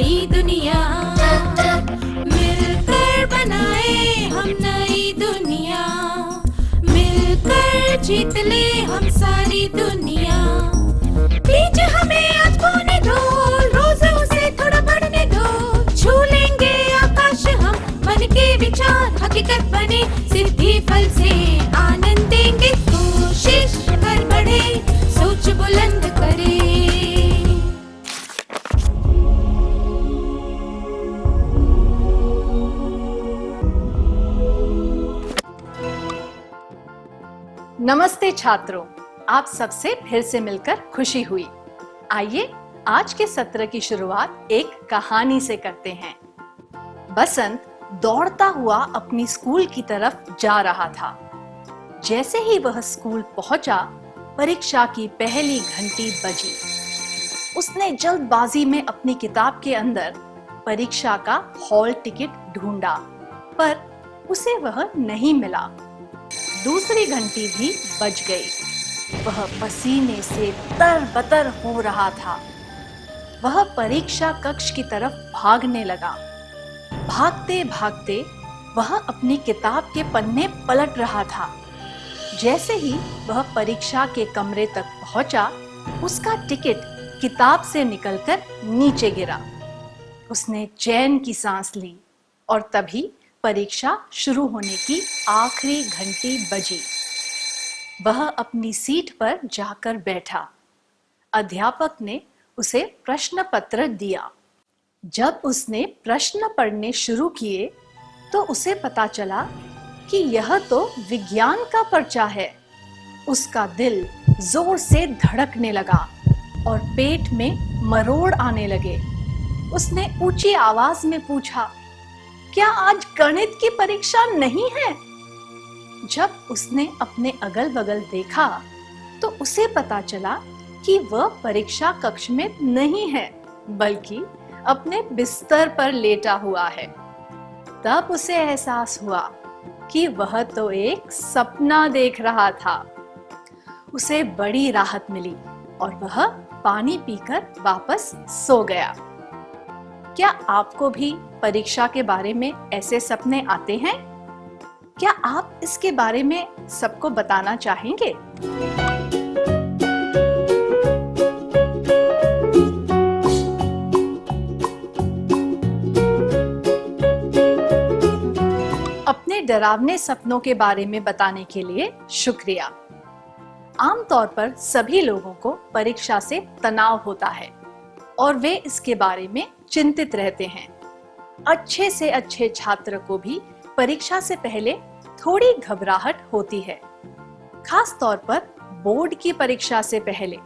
नई दुनिया, मिलकर बनाए हम नई दुनिया, मिलकर जीत ले हम सारी दुनिया। बीच हमें आज बोने दो, रोज उसे थोड़ा बढ़ने दो, छू लेंगे आकाश हम, मन के विचार हकीकत बने, सिद्धि फल से आनंद देंगे, कोशिश कर बढ़े, सोच बुलंद करे। नमस्ते छात्रों, आप सबसे फिर से मिलकर खुशी हुई। आइए आज के सत्र की शुरुआत एक कहानी से करते हैं। बसंत दौड़ता हुआ अपनी स्कूल की तरफ जा रहा था। जैसे ही वह स्कूल पहुंचा, परीक्षा की पहली घंटी बजी। उसने जल्दबाजी में अपनी किताब के अंदर परीक्षा का हॉल टिकट ढूंढा, पर उसे वह नहीं मिला। दूसरी घंटी भी बज गई। वह पसीने से तरबतर हो रहा था। वह परीक्षा कक्ष की तरफ भागने लगा। भागते भागते वह अपनी किताब के पन्ने पलट रहा था। जैसे ही वह परीक्षा के कमरे तक पहुंचा, उसका टिकट किताब से निकलकर नीचे गिरा। उसने चैन की सांस ली और तभी परीक्षा शुरू होने की आखिरी घंटी बजी। वह अपनी सीट पर जाकर बैठा। अध्यापक ने उसे प्रश्न पत्र दिया। जब उसने प्रश्न पढ़ने शुरू किए तो उसे पता चला कि यह तो विज्ञान का पर्चा है। उसका दिल जोर से धड़कने लगा और पेट में मरोड़ आने लगे। उसने ऊंची आवाज में पूछा, क्या आज गणित की परीक्षा नहीं है? जब उसने अपने अगल बगल देखा तो उसे पता चला कि वह परीक्षा कक्ष में नहीं है, बल्कि अपने बिस्तर पर लेटा हुआ है। तब उसे एहसास हुआ कि वह तो एक सपना देख रहा था। उसे बड़ी राहत मिली और वह पानी पीकर वापस सो गया। क्या आपको भी परीक्षा के बारे में ऐसे सपने आते हैं? क्या आप इसके बारे में सबको बताना चाहेंगे? अपने डरावने सपनों के बारे में बताने के लिए शुक्रिया। आमतौर पर सभी लोगों को परीक्षा से तनाव होता है और वे इसके बारे में चिंतित रहते हैं। अच्छे से अच्छे छात्र को भी परीक्षा से पहले थोड़ी घबराहट होती है, खास तौर पर बोर्ड की परीक्षा से पहले।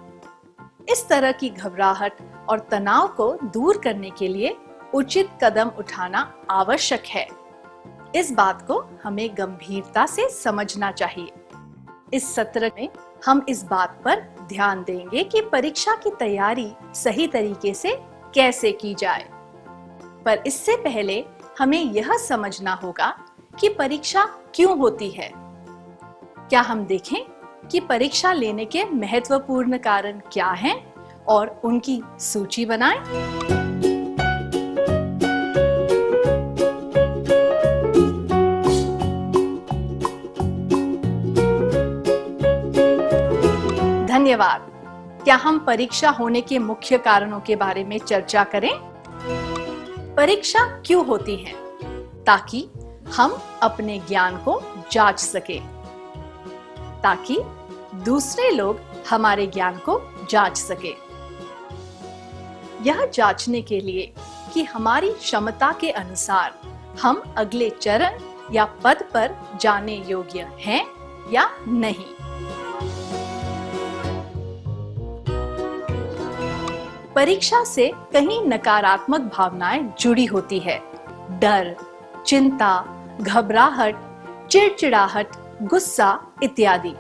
इस तरह की घबराहट और तनाव को दूर करने के लिए उचित कदम उठाना आवश्यक है। इस बात को हमें गंभीरता से समझना चाहिए। इस सत्र में हम इस बात पर ध्यान देंगे कि परीक्षा की तैयारी सही तरीके से कैसे की जाए। पर इससे पहले हमें यह समझना होगा कि परीक्षा क्यों होती है। क्या हम देखें कि परीक्षा लेने के महत्वपूर्ण कारण क्या हैं और उनकी सूची बनाएं? धन्यवाद। क्या हम परीक्षा होने के मुख्य कारणों के बारे में चर्चा करें? परीक्षा क्यों होती है? ताकि हम अपने ज्ञान को जांच सकें, ताकि दूसरे लोग हमारे ज्ञान को जांच सकें। यह जांचने के लिए कि हमारी क्षमता के अनुसार हम अगले चरण या पद पर जाने योग्य हैं या नहीं। परीक्षा से कहीं नकारात्मक भावनाएं जुड़ी होती है। डर, चिंता, घबराहट, चिड़चिड़ाहट, गुस्सा इत्यादि।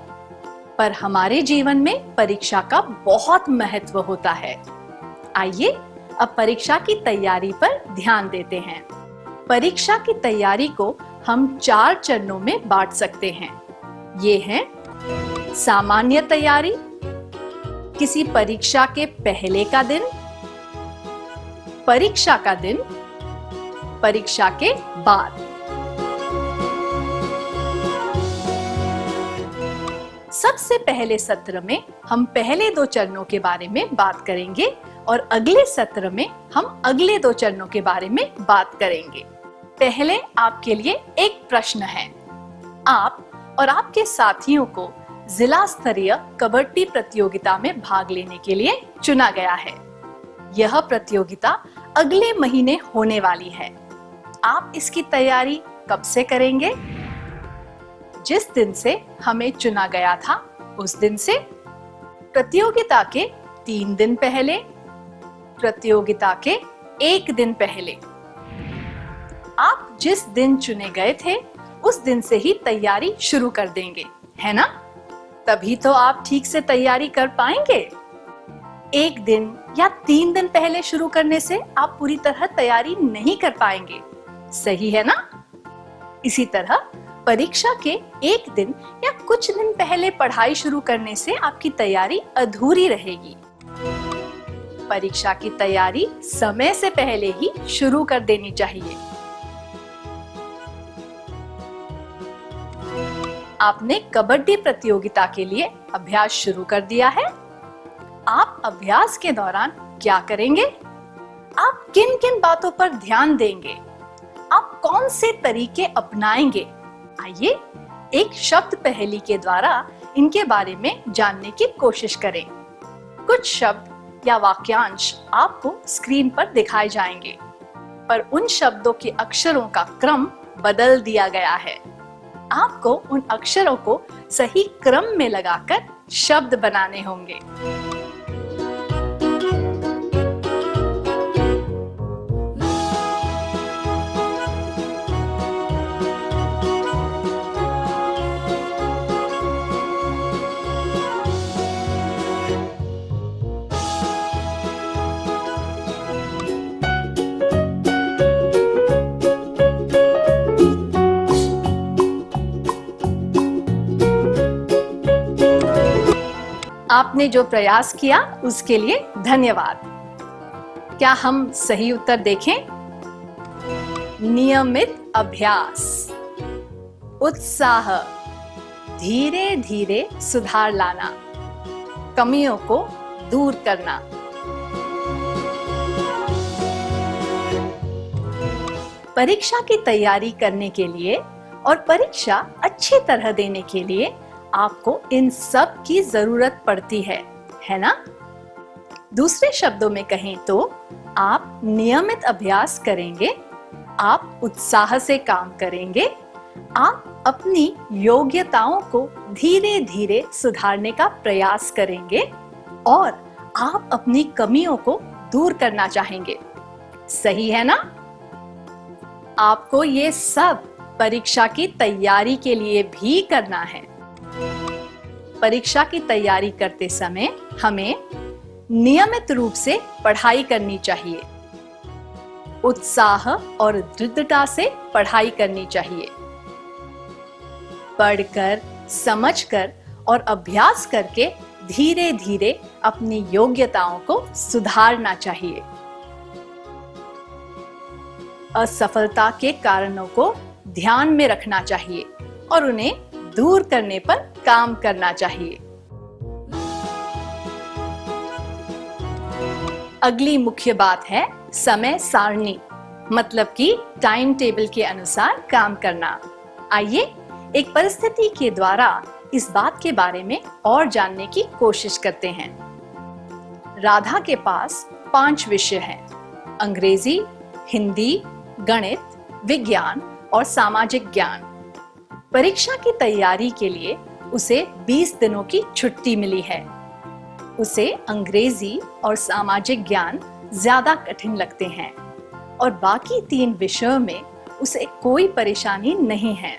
पर हमारे जीवन में परीक्षा का बहुत महत्व होता है। आइए अब परीक्षा की तैयारी पर ध्यान देते हैं। परीक्षा की तैयारी को हम 4 चरणों में बांट सकते हैं। ये हैं सामान्य तैयारी, किसी परीक्षा के पहले का दिन, परीक्षा का दिन, परीक्षा के बाद। सबसे पहले सत्र में हम पहले 2 चरणों के बारे में बात करेंगे और अगले सत्र में हम अगले 2 चरणों के बारे में बात करेंगे। पहले आपके लिए एक प्रश्न है। आप और आपके साथियों को जिला स्तरीय कबड्डी प्रतियोगिता में भाग लेने के लिए चुना गया है। यह प्रतियोगिता अगले महीने होने वाली है। आप इसकी तैयारी कब से करेंगे? जिस दिन से हमें चुना गया था उस दिन से, प्रतियोगिता के 3 दिन पहले, प्रतियोगिता के 1 दिन पहले। आप जिस दिन चुने गए थे उस दिन से ही तैयारी शुरू कर देंगे, है ना? तभी तो आप ठीक से तैयारी कर पाएंगे। 1 दिन या 3 दिन पहले शुरू करने से आप पूरी तरह तैयारी नहीं कर पाएंगे, सही है ना? इसी तरह परीक्षा के 1 दिन या कुछ दिन पहले पढ़ाई शुरू करने से आपकी तैयारी अधूरी रहेगी। परीक्षा की तैयारी समय से पहले ही शुरू कर देनी चाहिए। आपने कबड्डी प्रतियोगिता के लिए अभ्यास शुरू कर दिया है। आप अभ्यास के दौरान क्या करेंगे? आप किन किन बातों पर ध्यान देंगे? आप कौन से तरीके अपनाएंगे? आइए एक शब्द पहेली के द्वारा इनके बारे में जानने की कोशिश करें। कुछ शब्द या वाक्यांश आपको स्क्रीन पर दिखाए जाएंगे, पर उन शब्दों के अक्षरों का क्रम बदल दिया गया है। आपको उन अक्षरों को सही क्रम में लगाकर शब्द बनाने होंगे। आपने जो प्रयास किया उसके लिए धन्यवाद। क्या हम सही उत्तर देखें? नियमित अभ्यास, उत्साह, धीरे धीरे सुधार लाना, कमियों को दूर करना। परीक्षा की तैयारी करने के लिए और परीक्षा अच्छी तरह देने के लिए आपको इन सब की जरूरत पड़ती है ना? दूसरे शब्दों में कहें तो आप नियमित अभ्यास करेंगे, आप उत्साह से काम करेंगे, आप अपनी योग्यताओं को धीरे धीरे सुधारने का प्रयास करेंगे और आप अपनी कमियों को दूर करना चाहेंगे, सही है ना? आपको ये सब परीक्षा की तैयारी के लिए भी करना है। परीक्षा की तैयारी करते समय हमें नियमित रूप से पढ़ाई करनी चाहिए। उत्साह और दृढ़ता से पढ़ाई करनी चाहिए। पढ़कर, समझकर और अभ्यास करके धीरे धीरे अपनी योग्यताओं को सुधारना चाहिए। असफलता के कारणों को ध्यान में रखना चाहिए और उन्हें दूर करने पर काम करना चाहिए। अगली मुख्य बात है समय सारणी, मतलब कि टाइम टेबल के अनुसार काम करना। आइए एक परिस्थिति के द्वारा इस बात के बारे में और जानने की कोशिश करते हैं। राधा के पास 5 विषय हैं: अंग्रेजी, हिंदी, गणित, विज्ञान और सामाजिक ज्ञान। परीक्षा की तैयारी के लिए उसे 20 दिनों की छुट्टी मिली है। उसे अंग्रेजी और सामाजिक ज्ञान ज्यादा कठिन लगते हैं और बाकी 3 विषयों में उसे कोई परेशानी नहीं है।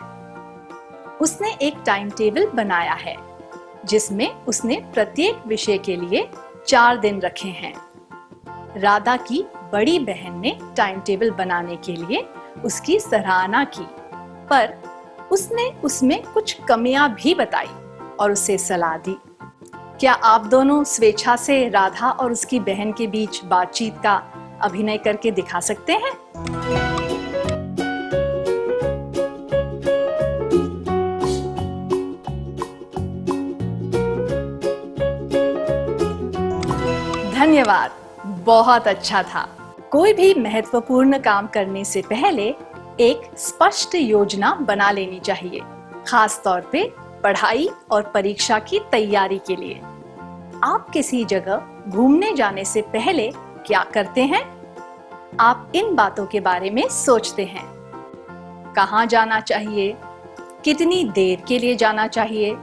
उसने एक टाइम टेबल बनाया है जिसमें उसने प्रत्येक विषय के लिए 4 दिन रखे हैं। राधा की बड़ी बहन ने टाइम टेबल बनाने के लिए उसकी सराहना की, पर उसने उसमें कुछ कमियां भी बताई और उसे सलाह दी। क्या आप दोनों स्वेच्छा से राधा और उसकी बहन के बीच बातचीत का अभिनय करके दिखा सकते हैं? धन्यवाद, बहुत अच्छा था। कोई भी महत्वपूर्ण काम करने से पहले एक स्पष्ट योजना बना लेनी चाहिए, खास तौर पे पढ़ाई और परीक्षा की तैयारी के लिए। आप किसी जगह घूमने जाने से पहले क्या करते हैं? आप इन बातों के बारे में सोचते हैं। कहाँ जाना चाहिए? कितनी देर के लिए जाना चाहिए?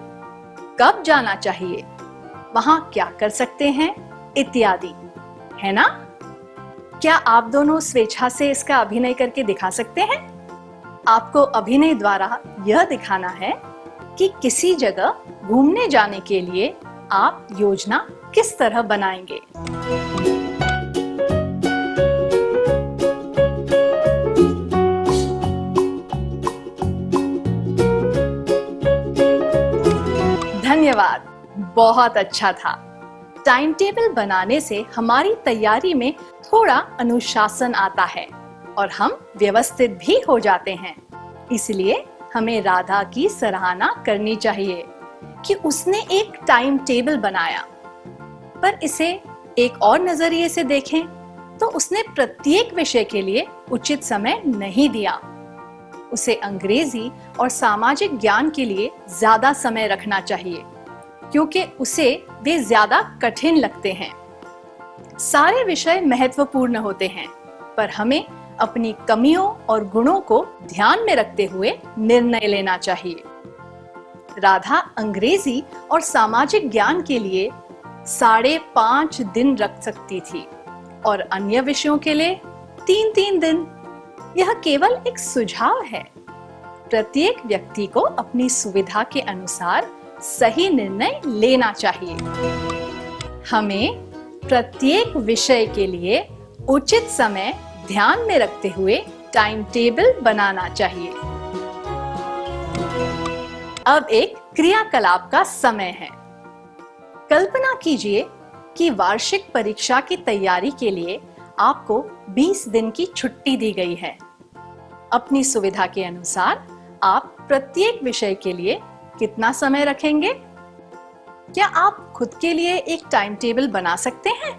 कब जाना चाहिए? वहाँ क्या कर सकते हैं? इत्यादि, है ना? क्या आप दोनों स्वेच्छा से इसका अभिनय करके दिखा सकते हैं? आपको अभिनय द्वारा यह दिखाना है कि किसी जगह घूमने जाने के लिए आप योजना किस तरह बनाएंगे। धन्यवाद, बहुत अच्छा था। टाइम टेबल बनाने से हमारी तैयारी में थोड़ा अनुशासन आता है और हम व्यवस्थित भी हो जाते हैं। इसलिए हमें राधा की सराहना करनी चाहिए कि उसने एक टाइम टेबल बनाया। पर इसे एक और नजरिए से देखें तो उसने प्रत्येक विषय के लिए उचित समय नहीं दिया। उसे अंग्रेजी और सामाजिक ज्ञान के लिए ज्यादा समय रखना चाहिए, क्योंकि उसे वे ज्यादा कठिन लगते हैं। सारे विषय महत्वपूर्ण होते हैं, पर हमें अपनी कमियों और गुणों को ध्यान में रखते हुए निर्णय लेना चाहिए। राधा अंग्रेजी और सामाजिक ज्ञान के लिए 5.5 दिन रख सकती थी और अन्य विषयों के लिए 3-3 दिन। यह केवल एक सुझाव है। प्रत्येक व्यक्ति को अपनी सुविधा के अनुसार सही निर्णय लेना चाहिए। हमें प्रत्येक विषय के लिए उचित समय ध्यान में रखते हुए टाइम टेबल बनाना चाहिए। अब एक क्रियाकलाप का समय है। कल्पना कीजिए कि वार्षिक परीक्षा की तैयारी के लिए आपको 20 दिन की छुट्टी दी गई है। अपनी सुविधा के अनुसार आप प्रत्येक विषय के लिए कितना समय रखेंगे? क्या आप खुद के लिए एक टाइम टेबल बना सकते हैं?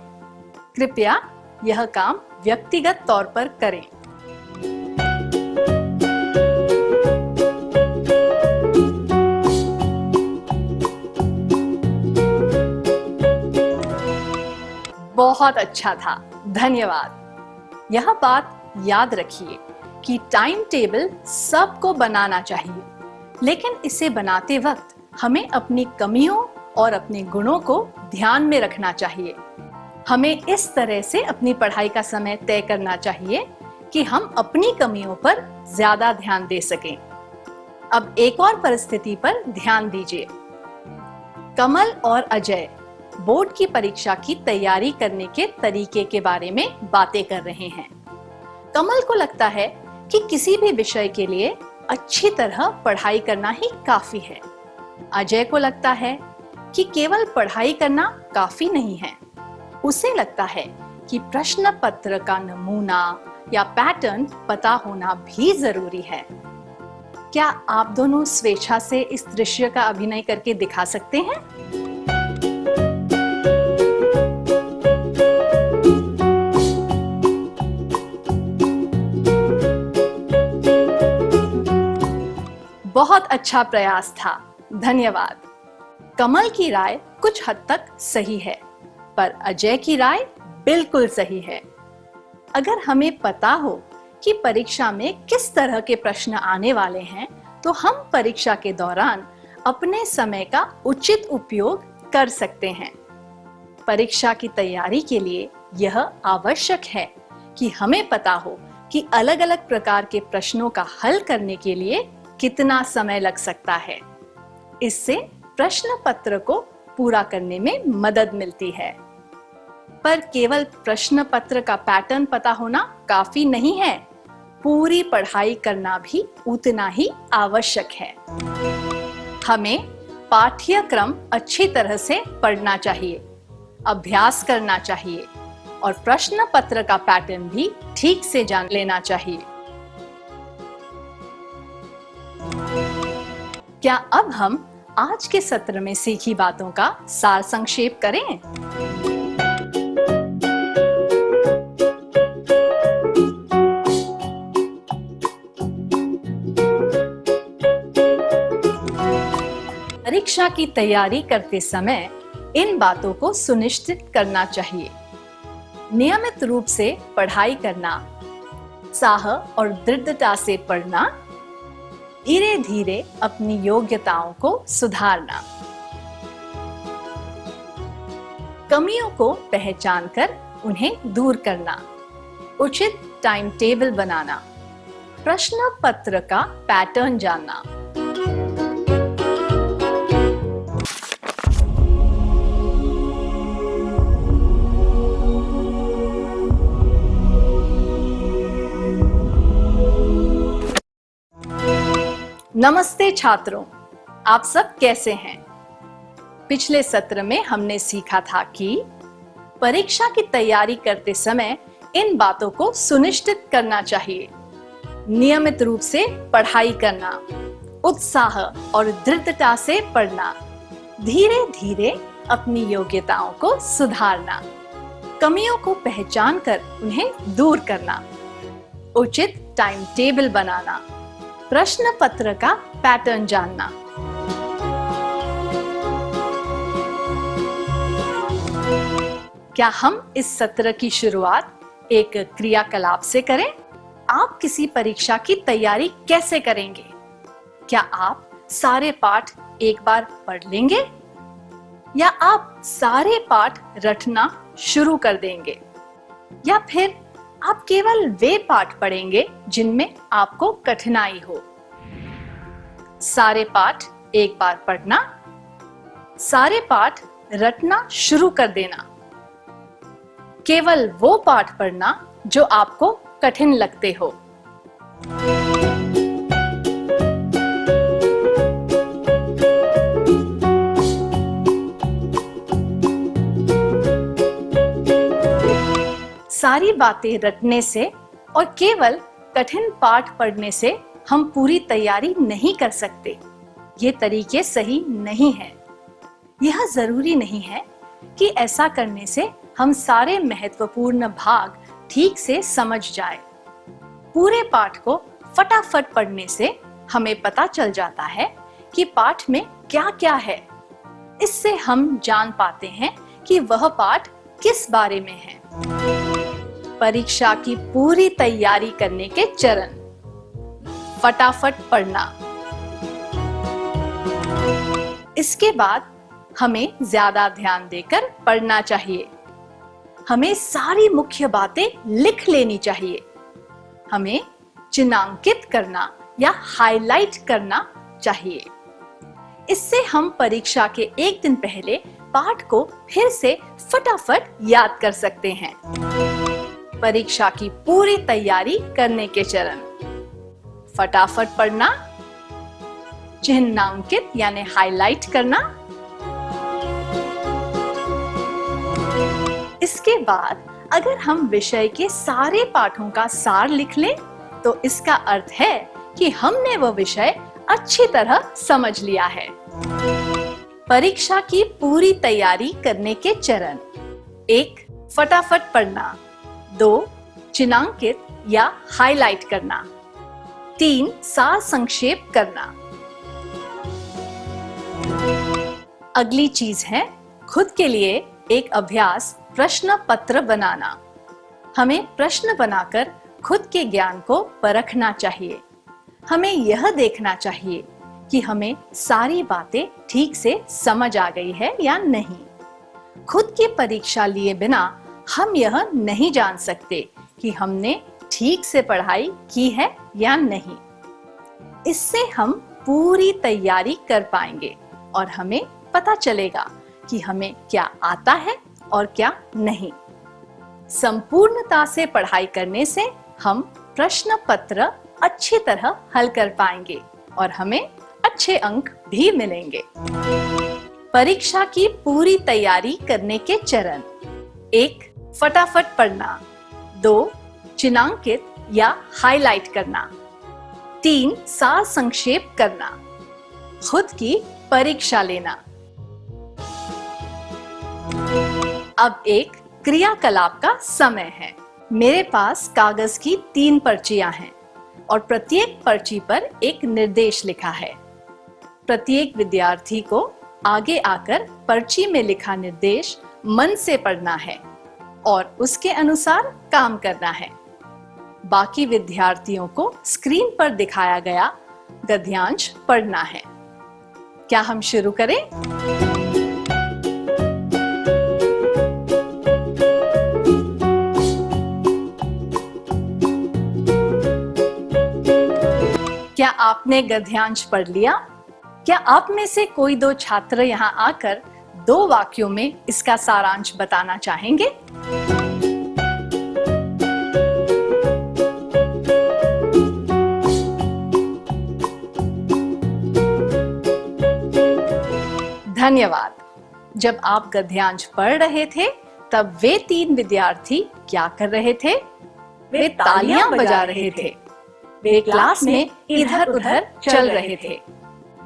कृपया यह काम व्यक्तिगत तौर पर करें। बहुत अच्छा था, धन्यवाद। यह बात याद रखिए कि टाइम टेबल सबको बनाना चाहिए, लेकिन इसे बनाते वक्त हमें अपनी कमियों और अपने गुणों को ध्यान में रखना चाहिए। हमें इस तरह से अपनी पढ़ाई का समय तय करना चाहिए कि हम अपनी कमियों पर ज्यादा ध्यान दे सकें। अब एक और परिस्थिति पर ध्यान दीजिए। कमल और अजय बोर्ड की परीक्षा की तैयारी करने के तरीके के बारे में बातें कर रहे हैं। कमल को लगता है कि किसी भी विषय के लिए अच्छी तरह पढ़ाई करना ही काफी है। अजय को लगता है कि केवल पढ़ाई करना काफी नहीं है। उसे लगता है कि प्रश्न पत्र का नमूना या पैटर्न पता होना भी जरूरी है। क्या आप दोनों स्वेच्छा से इस दृश्य का अभिनय करके दिखा सकते हैं? बहुत अच्छा प्रयास था, धन्यवाद। कमल की राय कुछ हद तक सही है, पर अजय की राय बिल्कुल सही है। अगर हमें पता हो कि परीक्षा में किस तरह के प्रश्न आने वाले हैं, तो हम परीक्षा के दौरान अपने समय का उचित उपयोग कर सकते हैं। परीक्षा की तैयारी के लिए यह आवश्यक है कि हमें पता हो कि अलग-अलग प्रकार के प्रश्नों का हल करने के लिए कितना समय लग सकता है। इससे प्रश्न पत्र को पूरा करने में मदद मिलती है। पर केवल प्रश्न पत्र का पैटर्न पता होना काफी नहीं है। पूरी पढ़ाई करना भी उतना ही आवश्यक है। हमें पाठ्यक्रम अच्छी तरह से पढ़ना चाहिए, अभ्यास करना चाहिए, और प्रश्न पत्र का पैटर्न भी ठीक से जान लेना चाहिए। क्या अब हम आज के सत्र में सीखी बातों का सार संक्षेप करें? परीक्षा की तैयारी करते समय इन बातों को सुनिश्चित करना चाहिए। नियमित रूप से पढ़ाई करना, उत्साह और दृढ़ता से पढ़ना, धीरे धीरे अपनी योग्यताओं को सुधारना, कमियों को पहचान कर उन्हें दूर करना, उचित टाइम टेबल बनाना, प्रश्न पत्र का पैटर्न जानना। नमस्ते छात्रों, आप सब कैसे हैं? पिछले सत्र में हमने सीखा था कि परीक्षा की तैयारी करते समय इन बातों को सुनिश्चित करना चाहिए। नियमित रूप से पढ़ाई करना, उत्साह और दृढ़ता से पढ़ना, धीरे धीरे अपनी योग्यताओं को सुधारना, कमियों को पहचान कर उन्हें दूर करना, उचित टाइम टेबल बनाना, प्रश्न पत्र का पैटर्न जानना। क्या हम इस सत्र की शुरुआत एक क्रियाकलाप से करें? आप किसी परीक्षा की तैयारी कैसे करेंगे? क्या आप सारे पाठ एक बार पढ़ लेंगे या आप सारे पाठ रटना शुरू कर देंगे, या फिर आप केवल वे पाठ पढ़ेंगे जिनमें आपको कठिनाई हो? सारे पाठ एक बार पढ़ना, सारे पाठ रटना शुरू कर देना, केवल वो पाठ पढ़ना जो आपको कठिन लगते हो। सारी बातें रटने से और केवल कठिन पाठ पढ़ने से हम पूरी तैयारी नहीं कर सकते। ये तरीके सही नहीं है। यह जरूरी नहीं है कि ऐसा करने से हम सारे महत्वपूर्ण भाग ठीक से समझ जाए। पूरे पाठ को फटाफट पढ़ने से हमें पता चल जाता है कि पाठ में क्या क्या है। इससे हम जान पाते हैं कि वह पाठ किस बारे में है। परीक्षा की पूरी तैयारी करने के चरण: फटाफट पढ़ना। इसके बाद हमें ज्यादा ध्यान देकर पढ़ना चाहिए। हमें सारी मुख्य बातें लिख लेनी चाहिए। हमें चिन्हांकित करना या हाईलाइट करना चाहिए। इससे हम परीक्षा के एक दिन पहले पाठ को फिर से फटाफट याद कर सकते हैं। परीक्षा की पूरी तैयारी करने के चरण: फटाफट पढ़ना, चिन्हांकित यानी हाईलाइट करना। इसके बाद अगर हम विषय के सारे पाठों का सार लिख लें तो इसका अर्थ है कि हमने वह विषय अच्छी तरह समझ लिया है। परीक्षा की पूरी तैयारी करने के चरण: 1. फटाफट पढ़ना। 2. चिन्हांकित या हाईलाइट करना। 3. सार संक्षेप करना। अगली चीज है खुद के लिए एक अभ्यास प्रश्न पत्र बनाना। हमें प्रश्न बनाकर खुद के ज्ञान को परखना चाहिए। हमें यह देखना चाहिए कि हमें सारी बातें ठीक से समझ आ गई है या नहीं। खुद की परीक्षा लिए बिना हम यह नहीं जान सकते कि हमने ठीक से पढ़ाई की है या नहीं। इससे हम पूरी तैयारी कर पाएंगे और हमें पता चलेगा कि हमें क्या आता है और क्या नहीं। संपूर्णता से पढ़ाई करने से हम प्रश्न पत्र अच्छी तरह हल कर पाएंगे और हमें अच्छे अंक भी मिलेंगे। परीक्षा की पूरी तैयारी करने के चरण: 1. फटाफट पढ़ना। 2. चिन्हांकित या हाईलाइट करना। 3. सार संक्षेप करना। खुद की परीक्षा लेना। अब एक क्रियाकलाप का समय है। मेरे पास कागज की 3 पर्चियां हैं और प्रत्येक पर्ची पर एक निर्देश लिखा है। प्रत्येक विद्यार्थी को आगे आकर पर्ची में लिखा निर्देश मन से पढ़ना है और उसके अनुसार काम करना है। बाकी विद्यार्थियों को स्क्रीन पर दिखाया गया गद्यांश पढ़ना है। क्या हम शुरू करें? क्या आपने गद्यांश पढ़ लिया? क्या आप में से कोई 2 छात्र यहाँ आकर 2 वाक्यों में इसका सारांश बताना चाहेंगे? धन्यवाद। जब आप गद्यांश पढ़ रहे थे तब वे 3 विद्यार्थी क्या कर रहे थे? वे तालियां बजा रहे थे। वे क्लास में इधर-उधर चल रहे थे।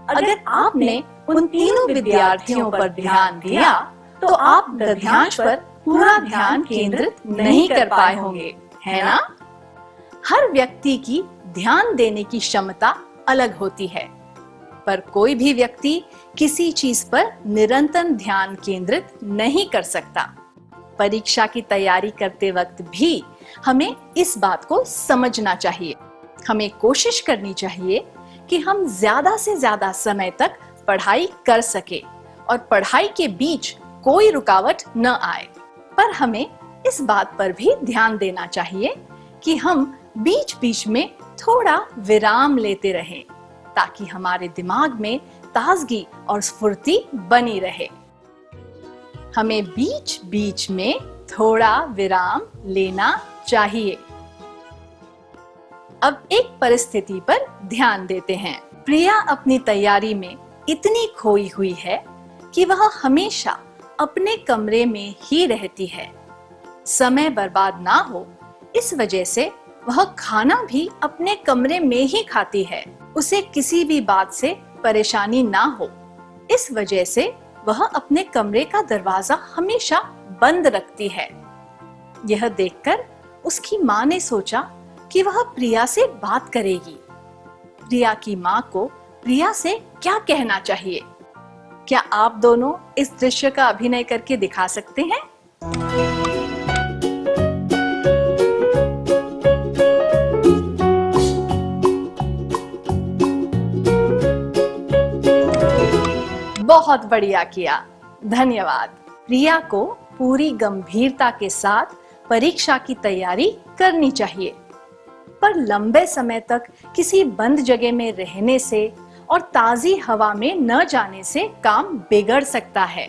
अगर आपने उन तीनों विद्यार्थियों पर ध्यान दिया तो आप गद्यांश पर पूरा ध्यान केंद्रित नहीं कर पाए होंगे, है ना? हर व्यक्ति की ध्यान देने की क्षमता अलग होती है, पर कोई भी व्यक्ति किसी चीज पर निरंतर ध्यान केंद्रित नहीं कर सकता। परीक्षा की तैयारी करते वक्त भी हमें इस बात को समझना चाहिए। हमें कोशिश करनी चाहिए कि हम ज्यादा से ज्यादा समय तक पढ़ाई कर सके और पढ़ाई के बीच कोई रुकावट न आए। पर हमें इस बात पर भी ध्यान देना चाहिए कि हम बीच-बीच में थोड़ा विराम लेते रहें ताकि हमारे दिमाग में ताजगी और स्फूर्ति बनी रहे। हमें बीच-बीच में थोड़ा विराम लेना चाहिए। अब एक परिस्थिति पर ध्यान देते हैं। प्रिया अपनी तैयारी में इतनी खोई हुई है कि वह हमेशा अपने कमरे में ही रहती है। समय बर्बाद ना हो इस वजह से वह खाना भी अपने कमरे में ही खाती है। उसे किसी भी बात से परेशानी ना हो इस वजह से वह अपने कमरे का दरवाजा हमेशा बंद रखती है। यह देखकर उसकी माँ ने सोचा कि वह प्रिया से बात करेगी। प्रिया की माँ को प्रिया से क्या कहना चाहिए? क्या आप दोनों इस दृश्य का अभिनय करके दिखा सकते हैं? बहुत बढ़िया किया, धन्यवाद। प्रिया को पूरी गंभीरता के साथ परीक्षा की तैयारी करनी चाहिए, पर लंबे समय तक किसी बंद जगह में रहने से और ताजी हवा में न जाने से काम बिगड़ सकता है।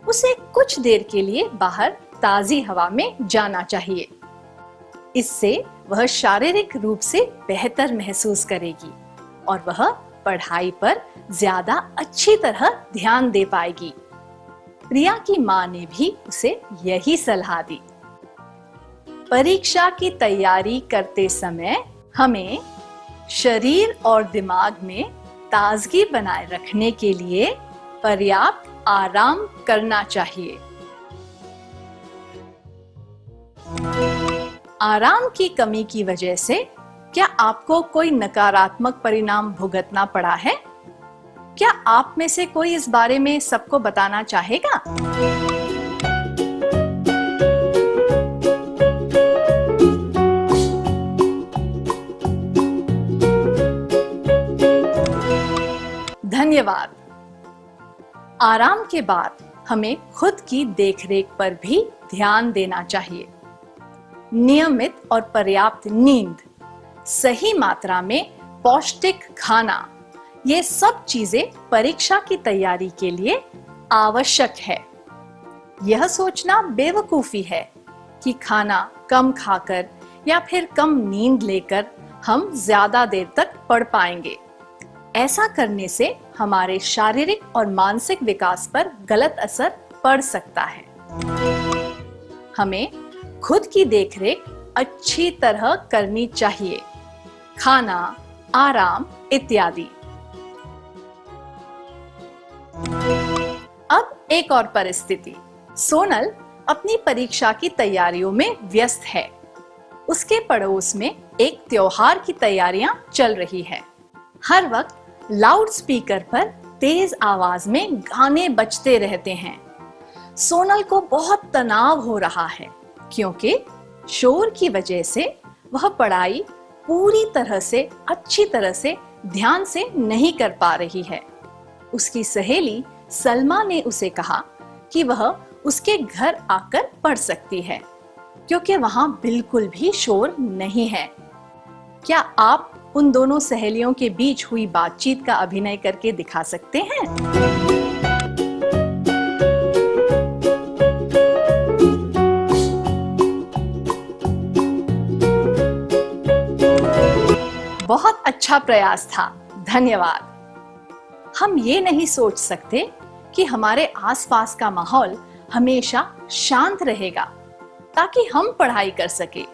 उसे कुछ देर के लिए बाहर ताजी हवा में जाना चाहिए। इससे वह शारीरिक रूप से बेहतर महसूस करेगी और वह पढ़ाई पर ज्यादा अच्छी तरह ध्यान दे पाएगी। प्रिया की माँ ने भी उसे यही सलाह दी। परीक्षा की तैयारी करते समय हमें शरीर और दिमाग में ताजगी बनाए रखने के लिए पर्याप्त आराम करना चाहिए। आराम की कमी की वजह से क्या आपको कोई नकारात्मक परिणाम भुगतना पड़ा है? क्या आप में से कोई इस बारे में सबको बताना चाहेगा? धन्यवाद। आराम के बाद हमें खुद की देखरेख पर भी ध्यान देना चाहिए। नियमित और पर्याप्त नींद, सही मात्रा में पौष्टिक खाना, ये सब चीजें परीक्षा की तैयारी के लिए आवश्यक है। यह सोचना बेवकूफी है कि खाना कम खाकर या फिर कम नींद लेकर हम ज्यादा देर तक पढ़ पाएंगे। ऐसा करने से हमारे शारीरिक और मानसिक विकास पर गलत असर पड़ सकता है। हमें खुद की देखरेख अच्छी तरह करनी चाहिए, खाना, आराम इत्यादि। अब एक और परिस्थिति। सोनल अपनी परीक्षा की तैयारियों में व्यस्त है। उसके पड़ोस में एक त्योहार की तैयारियां चल रही है। हर वक्त लाउड स्पीकर पर तेज आवाज में गाने बजते रहते हैं। सोनल को बहुत तनाव हो रहा है क्योंकि शोर की वजह से वह पढ़ाई पूरी तरह से अच्छी तरह से ध्यान से नहीं कर पा रही है। उसकी सहेली सलमा ने उसे कहा कि वह उसके घर आकर पढ़ सकती है क्योंकि वहां बिल्कुल भी शोर नहीं है। क्या आप उन दोनों सहेलियों के बीच हुई बातचीत का अभिनय करके दिखा सकते हैं? बहुत अच्छा प्रयास था, धन्यवाद। हम ये नहीं सोच सकते कि हमारे आसपास का माहौल हमेशा शांत रहेगा ताकि हम पढ़ाई कर सके।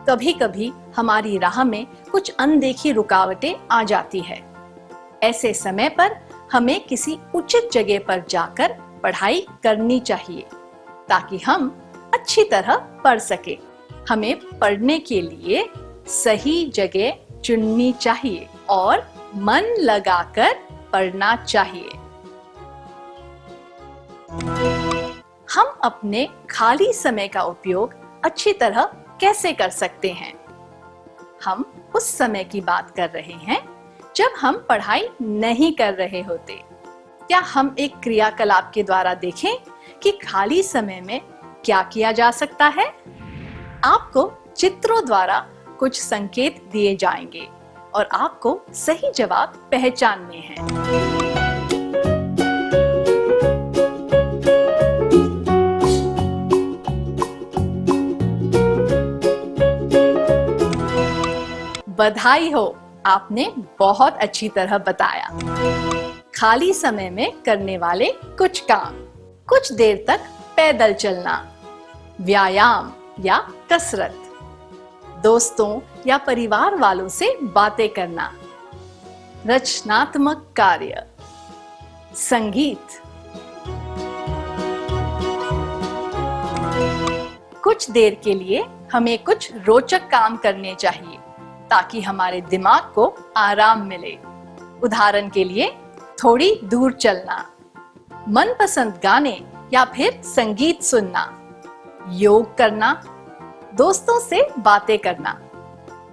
कभी कभी हमारी राह में कुछ अनदेखी रुकावटें आ जाती है। ऐसे समय पर हमें किसी उचित जगह पर जाकर पढ़ाई करनी चाहिए ताकि हम अच्छी तरह पढ़ सके। हमें पढ़ने के लिए सही जगह चुननी चाहिए और मन लगाकर पढ़ना चाहिए। हम अपने खाली समय का उपयोग अच्छी तरह कैसे कर सकते हैं? हम उस समय की बात कर रहे हैं जब हम पढ़ाई नहीं कर रहे होते। क्या हम एक क्रियाकलाप के द्वारा देखें कि खाली समय में क्या किया जा सकता है? आपको चित्रों द्वारा कुछ संकेत दिए जाएंगे और आपको सही जवाब पहचानने हैं। बधाई हो, आपने बहुत अच्छी तरह बताया। खाली समय में करने वाले कुछ काम: कुछ देर तक पैदल चलना, व्यायाम या कसरत, दोस्तों या परिवार वालों से बातें करना, रचनात्मक कार्य, संगीत। कुछ देर के लिए हमें कुछ रोचक काम करने चाहिए ताकि हमारे दिमाग को आराम मिले। उदाहरण के लिए थोड़ी दूर चलना, मनपसंद गाने या फिर संगीत सुनना, योग करना, दोस्तों से बातें करना,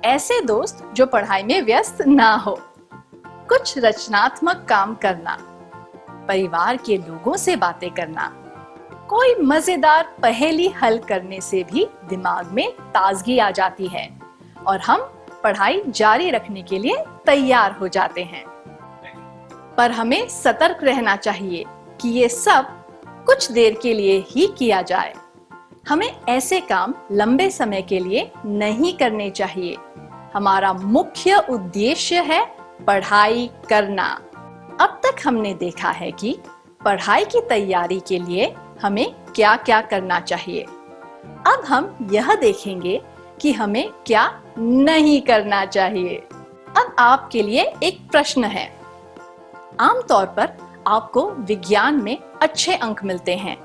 ऐसे दोस्त जो पढ़ाई में व्यस्त ना हो, कुछ रचनात्मक काम करना, परिवार के लोगों से बातें करना, कोई मजेदार पहेली हल करने से भी दिमाग में ताजगी आ जाती है और हम पढ़ाई जारी रखने के लिए तैयार हो जाते हैं। पर हमें सतर्क रहना चाहिए कि ये सब कुछ देर के लिए ही किया जाए। हमें ऐसे काम लंबे समय के लिए नहीं करने चाहिए। हमारा मुख्य उद्देश्य है पढ़ाई करना। अब तक हमने देखा है कि पढ़ाई की तैयारी के लिए हमें क्या क्या करना चाहिए। अब हम यह देखेंगे कि हमें क्या नहीं करना चाहिए। अब आपके लिए एक प्रश्न है। आमतौर पर आपको विज्ञान में अच्छे अंक मिलते हैं।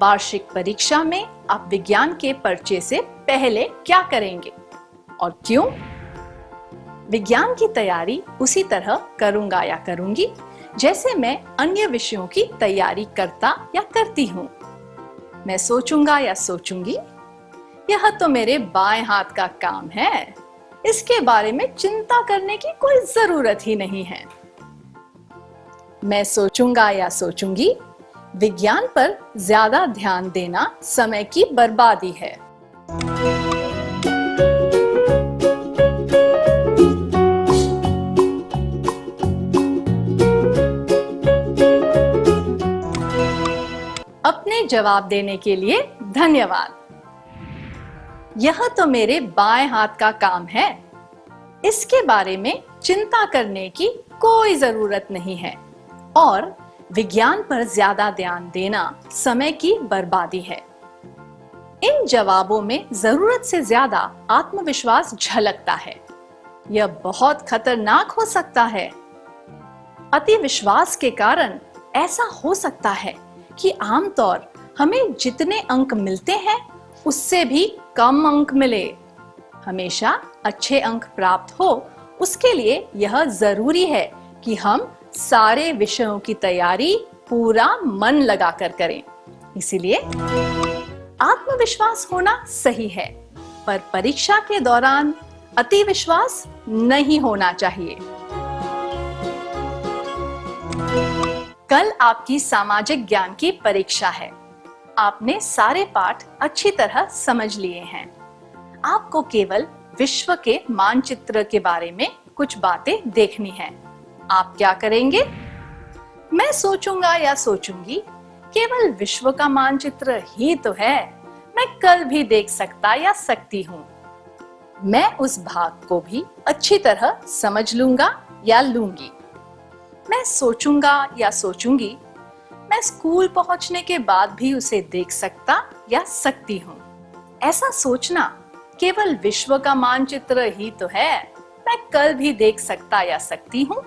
वार्षिक परीक्षा में आप विज्ञान के पर्चे से पहले क्या करेंगे और क्यों? विज्ञान की तैयारी उसी तरह करूंगा या करूंगी जैसे मैं अन्य विषयों की तैयारी करता या करती हूँ। मैं सोचूंगा या सोचूंगी, यह तो मेरे बाएं हाथ का काम है, इसके बारे में चिंता करने की कोई जरूरत ही नहीं है। मैं सोचूंगा या सोचूंगी, विज्ञान पर ज्यादा ध्यान देना समय की बर्बादी है। अपने जवाब देने के लिए धन्यवाद। यह तो मेरे बाएं हाथ का काम है, इसके बारे में चिंता करने की कोई जरूरत नहीं है और विज्ञान पर ज्यादा ध्यान देना समय की बर्बादी है। इन जवाबों में जरूरत से ज्यादा आत्मविश्वास झलकता है। यह बहुत खतरनाक हो सकता है। अति विश्वास के कारण ऐसा हो सकता है कि आमतौर हमें जितने अंक मिलते हैं उससे भी कम अंक मिले। हमेशा अच्छे अंक प्राप्त हो उसके लिए यह जरूरी है कि हम सारे विषयों की तैयारी पूरा मन लगाकर करें। इसीलिए आत्मविश्वास होना सही है, पर परीक्षा के दौरान अति विश्वास नहीं होना चाहिए। कल आपकी सामाजिक ज्ञान की परीक्षा है। आपने सारे पाठ अच्छी तरह समझ लिए हैं। आपको केवल विश्व के मानचित्र के बारे में कुछ बातें देखनी हैं। आप क्या करेंगे? मैं सोचूंगा या सोचूंगी, केवल विश्व का मानचित्र ही तो है, मैं कल भी देख सकता या सकती हूँ। मैं उस भाग को भी अच्छी तरह समझ लूंगा या लूंगी। मैं सोचूंगा या सोचूंगी, मैं स्कूल पहुंचने के बाद भी उसे देख सकता या सकती हूँ। ऐसा सोचना, केवल विश्व का मानचित्र ही तो है, मैं कल भी देख सकता या सकती हूँ,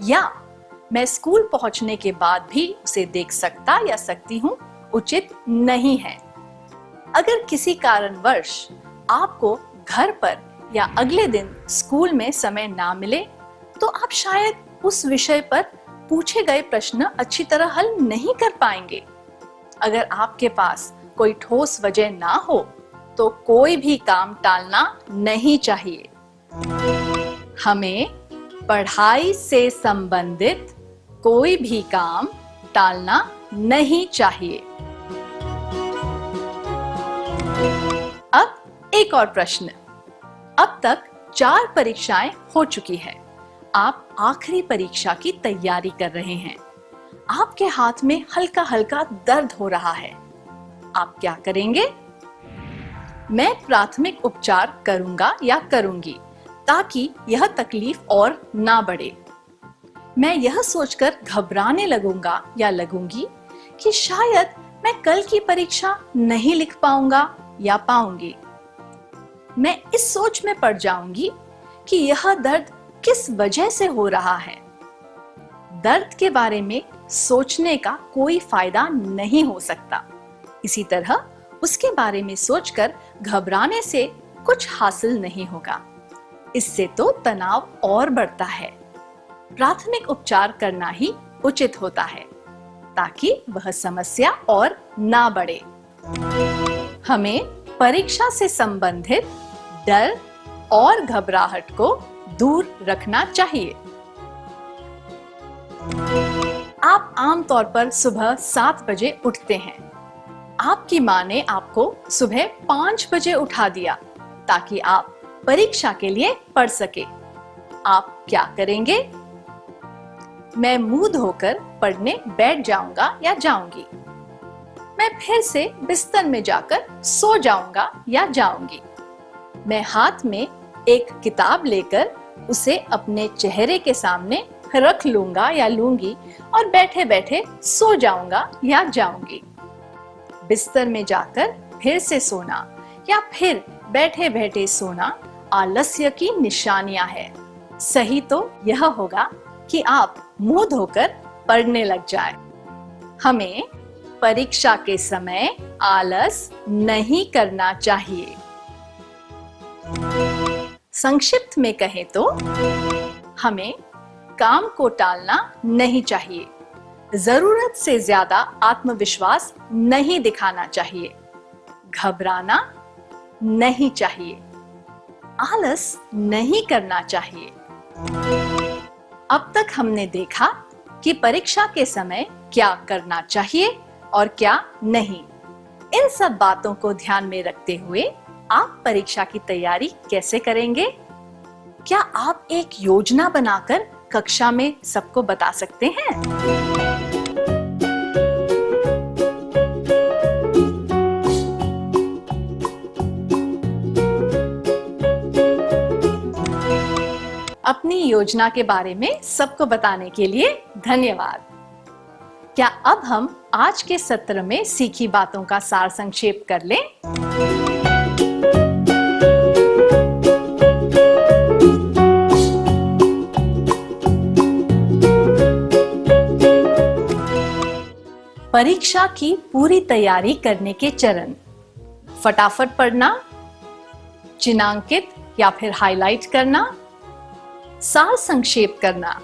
या मैं स्कूल पहुंचने के बाद भी उसे देख सकता या सकती हूँ, उचित नहीं है। अगर किसी कारणवश आपको घर पर या अगले दिन स्कूल में समय ना मिले, तो आप शायद उस विषय पर पूछे गए प्रश्न अच्छी तरह हल नहीं कर पाएंगे। अगर आपके पास कोई ठोस वजह ना हो, तो कोई भी काम टालना नहीं चाहिए। हमें पढ़ाई से संबंधित कोई भी काम टालना नहीं चाहिए। अब एक और प्रश्न। अब तक 4 परीक्षाएं हो चुकी हैं। आप आखिरी परीक्षा की तैयारी कर रहे हैं। आपके हाथ में हल्का हल्का दर्द हो रहा है। आप क्या करेंगे? मैं प्राथमिक उपचार करूंगा या करूंगी ताकि यह तकलीफ और ना बढ़े। मैं यह सोचकर घबराने लगूंगा या लगूंगी कि शायद मैं कल की परीक्षा नहीं लिख पाऊंगा या पाऊंगी। मैं इस सोच में पड़ जाऊंगी कि यह दर्द किस वजह से हो रहा है। दर्द के बारे में सोचने का कोई फायदा नहीं हो सकता। इसी तरह उसके बारे में सोचकर घबराने से कुछ हासिल नहीं होगा। इससे तो तनाव और बढ़ता है। प्राथमिक उपचार करना ही उचित होता है ताकि वह समस्या और ना बढ़े। हमें परीक्षा से संबंधित डर और घबराहट को दूर रखना चाहिए। आप आमतौर पर सुबह 7 बजे उठते हैं। आपकी माँ ने आपको सुबह 5 बजे उठा दिया ताकि आप परीक्षा के लिए पढ़ सके। आप क्या करेंगे? मैं मुंह धोकर पढ़ने बैठ जाऊंगा या जाऊंगी। मैं फिर से बिस्तर में जाकर सो जाऊंगा या जाऊंगी। मैं हाथ में एक किताब लेकर उसे अपने चेहरे के सामने रख लूंगा या लूंगी और बैठे बैठे सो जाऊंगा या जाऊंगी। बिस्तर में जाकर फिर से सोना या फिर बैठे बैठे सोना आलस्य की निशानियां है। सही तो यह होगा कि आप मुंह धोकर पढ़ने लग जाएं। हमें परीक्षा के समय आलस नहीं करना चाहिए। संक्षिप्त में कहें तो हमें काम को टालना नहीं चाहिए। जरूरत से ज्यादा आत्मविश्वास नहीं दिखाना चाहिए। घबराना नहीं चाहिए। आलस नहीं करना चाहिए। अब तक हमने देखा कि परीक्षा के समय क्या करना चाहिए और क्या नहीं। इन सब बातों को ध्यान में रखते हुए आप परीक्षा की तैयारी कैसे करेंगे? क्या आप एक योजना बनाकर कक्षा में सबको बता सकते हैं? अपनी योजना के बारे में सबको बताने के लिए धन्यवाद। क्या अब हम आज के सत्र में सीखी बातों का सार संक्षेप कर लें? परीक्षा की पूरी तैयारी करने के चरण: फटाफट पढ़ना, चिन्हांकित या फिर हाईलाइट करना, सार संक्षेप करना,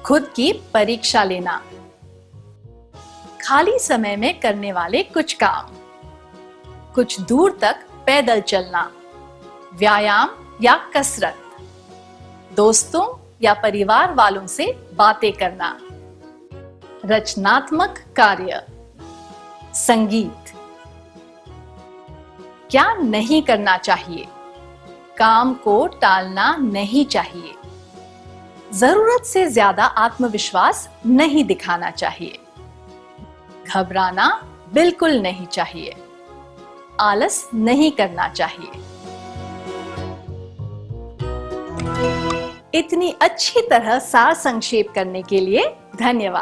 खुद की परीक्षा लेना, खाली समय में करने वाले कुछ काम, कुछ दूर तक पैदल चलना, व्यायाम या कसरत, दोस्तों या परिवार वालों से बातें करना, रचनात्मक कार्य, संगीत। क्या नहीं करना चाहिए? काम को टालना नहीं चाहिए। जरूरत से ज्यादा आत्मविश्वास नहीं दिखाना चाहिए। घबराना बिल्कुल नहीं चाहिए। आलस नहीं करना चाहिए। इतनी अच्छी तरह सार संक्षेप करने के लिए धन्यवाद।